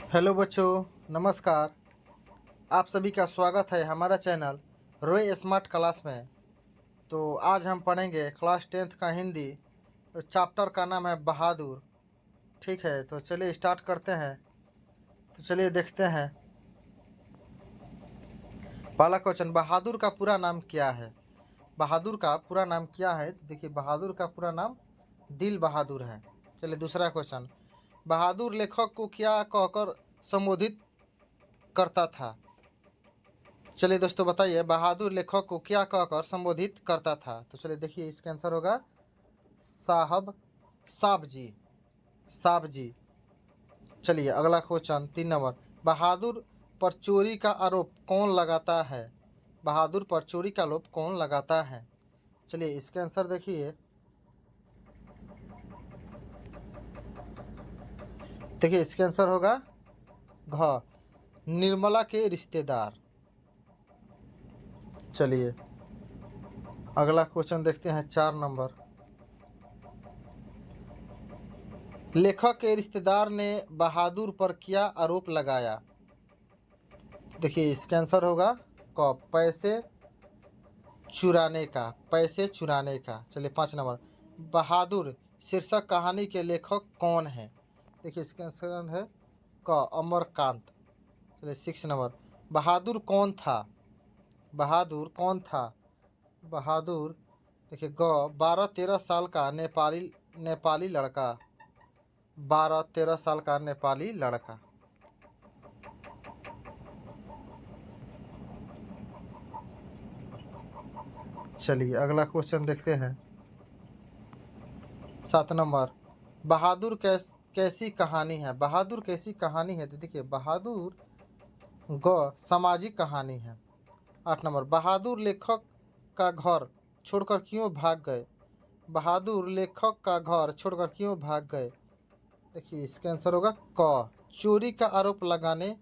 Hello बच्चों, नमस्कार। आप सभी का स्वागत है हमारा चैनल रॉय स्मार्ट क्लास में। तो आज हम पढ़ेंगे क्लास 10th का हिंदी। तो चैप्टर का नाम है बहादुर। ठीक है, तो चलिए स्टार्ट करते हैं। तो चलिए देखते हैं। पहला क्वेश्चन, बहादुर का पूरा नाम क्या है? बहादुर का पूरा नाम क्या है? तो देखिए, बहादुर का पूरा नाम दिल बहादुर है। चलिए दूसरा क्वेश्चन, बहादुर लेखक को क्या कहकर संबोधित करता था? चलिए दोस्तों बताइए, बहादुर लेखक को क्या कहकर संबोधित करता था? तो चलिए देखिए, इसका आंसर होगा साहब, साहब जी, साहब जी। चलिए अगला क्वेश्चन 3 नंबर, बहादुर पर चोरी का आरोप कौन लगाता है? बहादुर पर चोरी का आरोप कौन लगाता है? चलिए इसका आंसर देखिए। देखिए इसका आंसर होगा घ, निर्मला के रिश्तेदार। चलिए अगला क्वेश्चन देखते हैं 4 नंबर, लेखक के रिश्तेदार ने बहादुर पर क्या आरोप लगाया? देखिए इसका आंसर होगा क, पैसे चुराने का, पैसे चुराने का। चलिए 5 नंबर, बहादुर शीर्षक कहानी के लेखक कौन है? देखिए इसका आंसर है क, अमरकांत। चलिए 6 नंबर, बहादुर कौन था? बहादुर कौन था? बहादुर देखिए ग, 12-13 साल का नेपाली नेपाली लड़का, 12-13 साल का नेपाली लड़का। चलिए अगला क्वेश्चन देखते हैं 7 नंबर, बहादुर कैसी कहानी है? बहादुर कैसी कहानी है? तो देखिए बहादुर ग, सामाजिक कहानी है। 8 नंबर, बहादुर लेखक का घर छोड़कर क्यों भाग गए? बहादुर लेखक का घर छोड़कर क्यों भाग गए? देखिए इसका आंसर होगा क, चोरी का आरोप लगाने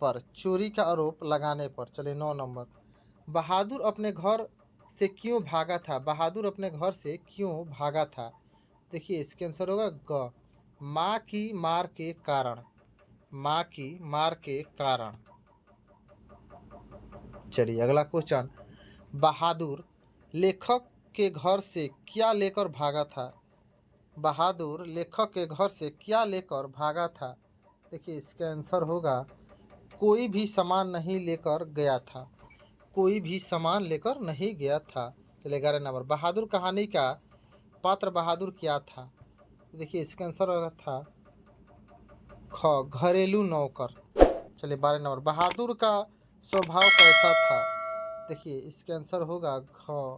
पर, चोरी का आरोप लगाने पर। चलिए 9 नंबर, बहादुर अपने घर से क्यों भागा था? बहादुर अपने घर से क्यों भागा था? देखिए इसका आंसर होगा ग, माँ की मार के कारण, माँ की मार के कारण। चलिए अगला क्वेश्चन, बहादुर लेखक के घर से क्या लेकर भागा था? बहादुर लेखक के घर से क्या लेकर भागा था? देखिए इसका आंसर होगा कोई भी सामान नहीं लेकर गया था, कोई भी सामान लेकर नहीं गया था। चलिए 11 नंबर, बहादुर कहानी का पात्र बहादुर क्या था? देखिए इसका आंसर होगा था ख, घरेलू नौकर। चलिए 12 नंबर, बहादुर का स्वभाव कैसा था? देखिए इसका आंसर होगा घ,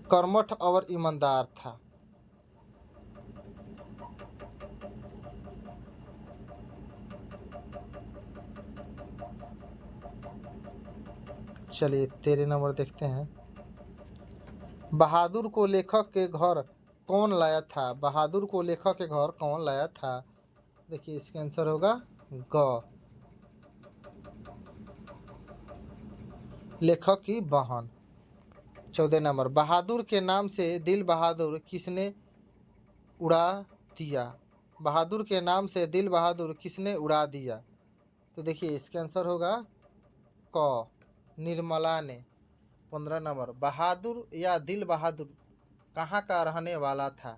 कर्मठ और ईमानदार था। चलिए 13 नंबर देखते हैं, बहादुर को लेखक के घर कौन लाया था? बहादुर को लेखक के घर कौन लाया था? देखिए इसका आंसर होगा ग, लेखक की बहन। 14 नंबर, बहादुर के नाम से दिल बहादुर किसने उड़ा दिया? बहादुर के नाम से दिल बहादुर किसने उड़ा दिया? तो देखिए इसका आंसर होगा क, निर्मला ने। 15 नंबर, बहादुर या दिल बहादुर कहाँ का रहने वाला था?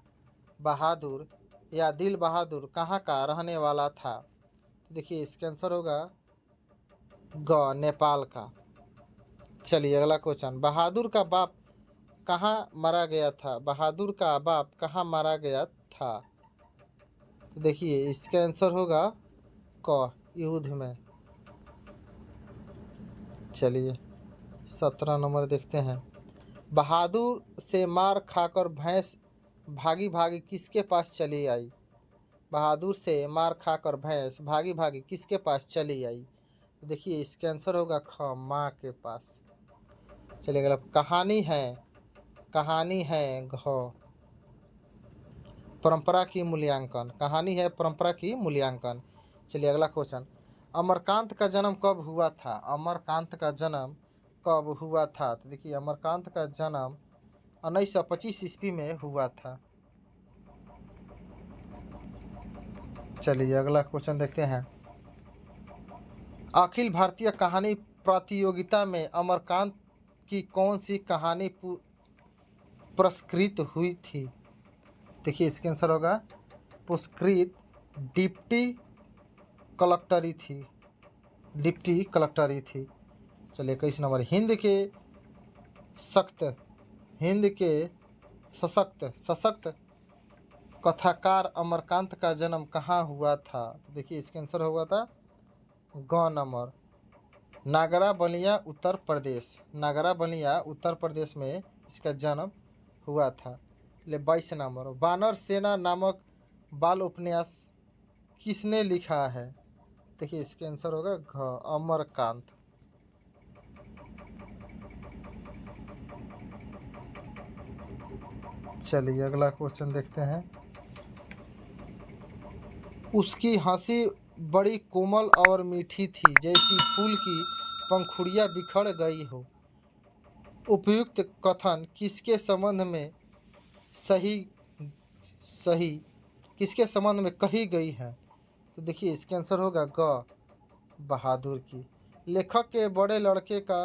बहादुर या दिल बहादुर कहाँ का रहने वाला था? देखिए इसका आंसर होगा ग, नेपाल का। चलिए अगला क्वेश्चन, बहादुर का बाप कहाँ मारा गया था? बहादुर का बाप कहाँ मारा गया था? तो देखिए इसका आंसर होगा क, युद्ध में। चलिए 17 नंबर देखते हैं, बहादुर से मार खाकर भैंस भागी भागी किसके पास चली आई? बहादुर से मार खाकर भैंस भागी भागी किसके पास चली आई? तो देखिए इसका आंसर होगा ख, माँ के पास। चलिए अगला, कहानी है घ, परंपरा की मूल्यांकन, कहानी है परंपरा की मूल्यांकन। चलिए अगला क्वेश्चन, अमरकांत का जन्म कब हुआ था? अमरकांत का जन्म कब हुआ था? तो देखिए अमरकांत का जन्म 1925 ईस्वी में हुआ था। चलिए अगला क्वेश्चन देखते हैं। अखिल भारतीय कहानी प्रतियोगिता में अमरकांत की कौन सी कहानी पुरस्कृत हुई थी? देखिए इसका आंसर होगा पुरस्कृत डिप्टी कलेक्टरी थी, डिप्टी कलेक्टरी थी। चलिए 21 नंबर। हिंद के सशक्त कथाकार अमरकांत का जन्म कहाँ हुआ था? तो देखिए इसका आंसर हुआ था ग नंबर नागरा बलिया उत्तर प्रदेश। नागरा बलिया उत्तर प्रदेश में इसका जन्म हुआ था। ले 22 नंबर। वानर सेना नामक बाल उपन्यास किसने लिखा है? देखिए इसका आंसर होगा घ अमरकांत। चलिए अगला क्वेश्चन देखते हैं। उसकी हंसी बड़ी कोमल और मीठी थी, जैसी फूल की पंखुड़ियां बिखर गई हो। उपयुक्त कथन किसके संबंध में सही किसके संबंध में कही गई है? तो देखिए इसका आंसर होगा ग बहादुर की। लेखक के बड़े लड़के का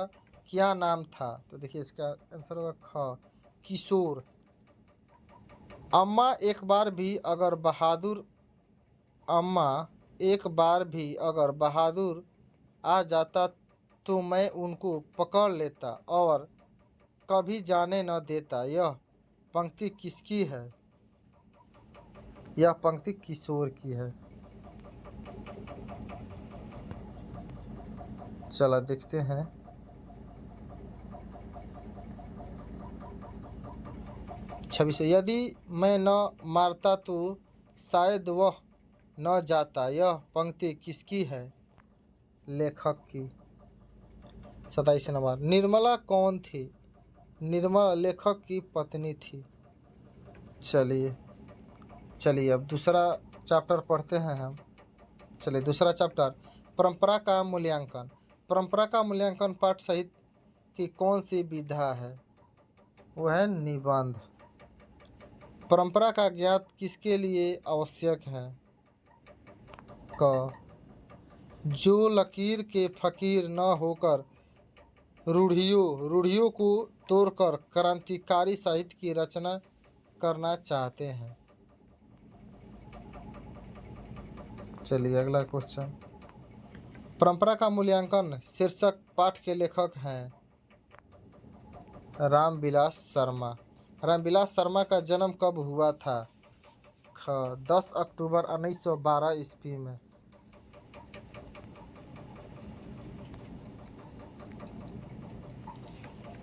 क्या नाम था? तो देखिए इसका आंसर होगा ख किशोर। अम्मा एक बार भी अगर बहादुर आ जाता तो मैं उनको पकड़ लेता और कभी जाने न देता। यह पंक्ति किसकी है? यह पंक्ति किशोर की है। चला देखते हैं। छब्बीस। यदि मैं न मारता तो शायद वह न जाता। यह पंक्ति किसकी है? लेखक की। 27 नंबर। निर्मला कौन थी? निर्मला लेखक की पत्नी थी। चलिए अब दूसरा चैप्टर पढ़ते हैं हम। चलिए दूसरा चैप्टर परंपरा का मूल्यांकन। परंपरा का मूल्यांकन पाठ साहित्य की कौन सी विधा है? वह है निबंध। परंपरा का ज्ञान किसके लिए आवश्यक है? क जो लकीर के फकीर न होकर रूढ़ियों को तोड़कर क्रांतिकारी साहित्य की रचना करना चाहते हैं। चलिए अगला क्वेश्चन। परंपरा का मूल्यांकन शीर्षक पाठ के लेखक हैं रामविलास शर्मा। रामविलास शर्मा का जन्म कब हुआ था? ख 10 अक्टूबर 1912 ईस्वी में।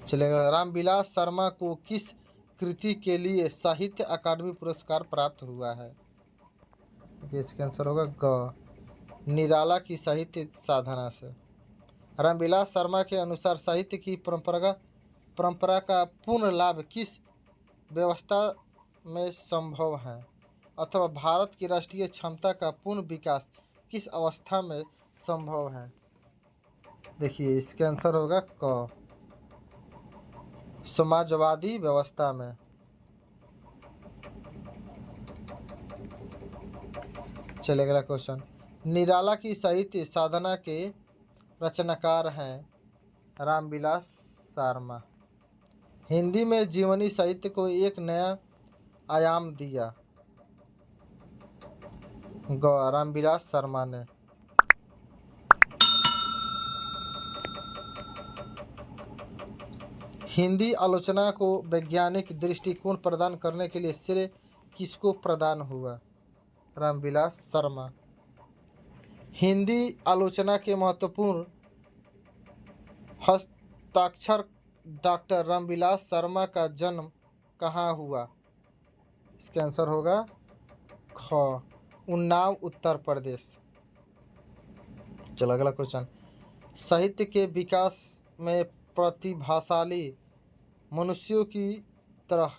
चलेगा। रामविलास शर्मा को किस कृति के लिए साहित्य अकादमी पुरस्कार प्राप्त हुआ है? इसका आंसर होगा ग निराला की साहित्य साधना से। रामविलास शर्मा के अनुसार साहित्य की परंपरा का पूर्ण लाभ किस व्यवस्था में संभव है? अथवा भारत की राष्ट्रीय क्षमता का पूर्ण विकास किस अवस्था में संभव है? देखिए इसका आंसर होगा क समाजवादी व्यवस्था में। चलिए अगला क्वेश्चन। निराला की साहित्य साधना के रचनाकार हैं रामविलास शर्मा। हिंदी में जीवनी साहित्य को एक नया आयाम दिया। ग रामविलास शर्मा ने। हिंदी आलोचना को वैज्ञानिक दृष्टिकोण प्रदान करने के लिए श्रेय किसको प्रदान हुआ? रामविलास शर्मा। हिंदी आलोचना के महत्वपूर्ण हस्ताक्षर डॉक्टर रामविलास शर्मा का जन्म कहाँ हुआ? इसका आंसर होगा ख उन्नाव उत्तर प्रदेश। चलो अगला क्वेश्चन। साहित्य के विकास में प्रतिभाशाली मनुष्यों की तरह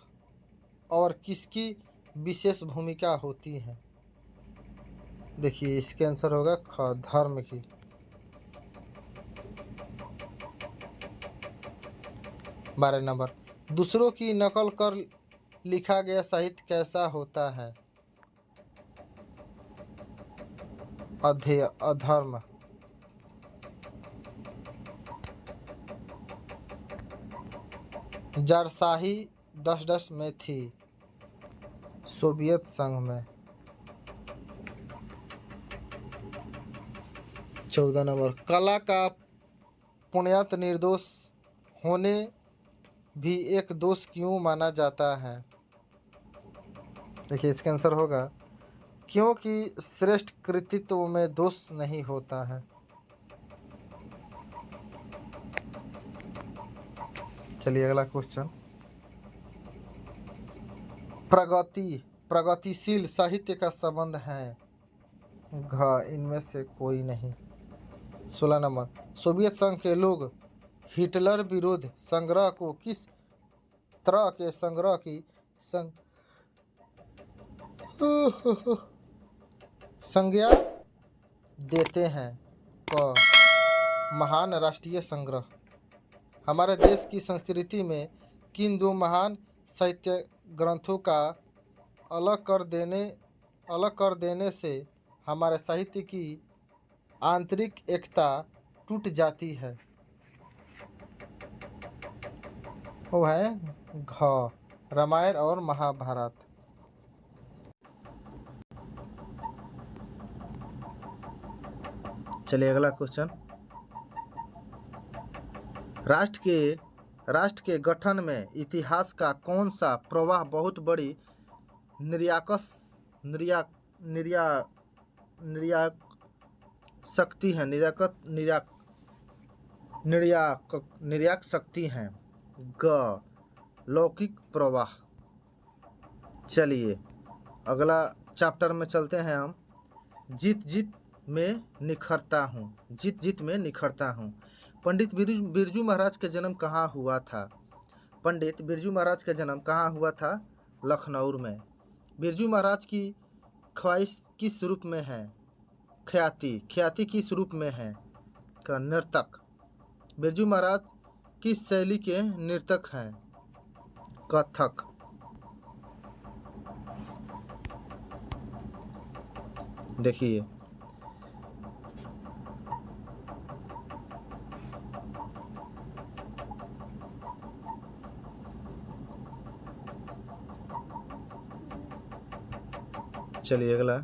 और किसकी विशेष भूमिका होती है? देखिए इसका आंसर होगा ख धर्म की। 12 नंबर। दूसरों की नकल कर लिखा गया साहित्य कैसा होता है? अधेय अधर्म। जारशाही डस में थी, सोवियत संघ में। 14 नंबर, कला का पुण्यत निर्दोष होने भी एक दोष क्यों माना जाता है? देखिए इसका आंसर होगा क्योंकि श्रेष्ठ कृतित्व में दोष नहीं होता है। चलिए अगला क्वेश्चन, प्रगतिशील साहित्य का संबंध है घ, इनमें से कोई नहीं। 16 नंबर, सोवियत संघ के लोग हिटलर विरोध संग्रह को किस तरह के संग्रह की संज्ञा देते हैं? क, महान राष्ट्रीय संग्रह। हमारे देश की संस्कृति में किन दो महान साहित्य ग्रंथों का अलग कर देने से हमारे साहित्य की आंतरिक एकता टूट जाती है? वो है घ, रामायण और महाभारत। चलिए अगला क्वेश्चन, राष्ट्र के गठन में इतिहास का कौन सा प्रवाह बहुत बड़ी निर्णायक शक्ति है? ग, लौकिक प्रवाह। चलिए अगला चैप्टर में चलते हैं हम। जीत जीत में निखरता हूँ। पंडित बिरजू महाराज का जन्म कहाँ हुआ था? पंडित बिरजू महाराज का जन्म कहाँ हुआ था? लखनऊ में। बिरजू महाराज की ख्वाहिश किस रूप में है? ख्याति किस रूप में है? का नर्तक। बिरजू महाराज किस शैली के नर्तक हैं? कथक। देखिए चलिए अगला,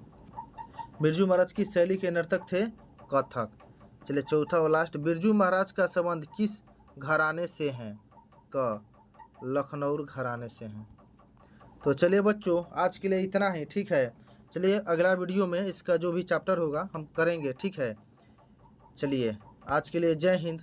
बिरजू महाराज की शैली के नर्तक थे? कथक। चलिए चौथा और लास्ट, बिरजू महाराज का संबंध किस घराने से है? क, लखनऊ घराने से है। तो चलिए बच्चों आज के लिए इतना ही, ठीक है। चलिए अगला वीडियो में इसका जो भी चैप्टर होगा हम करेंगे, ठीक है। चलिए आज के लिए जय हिंद।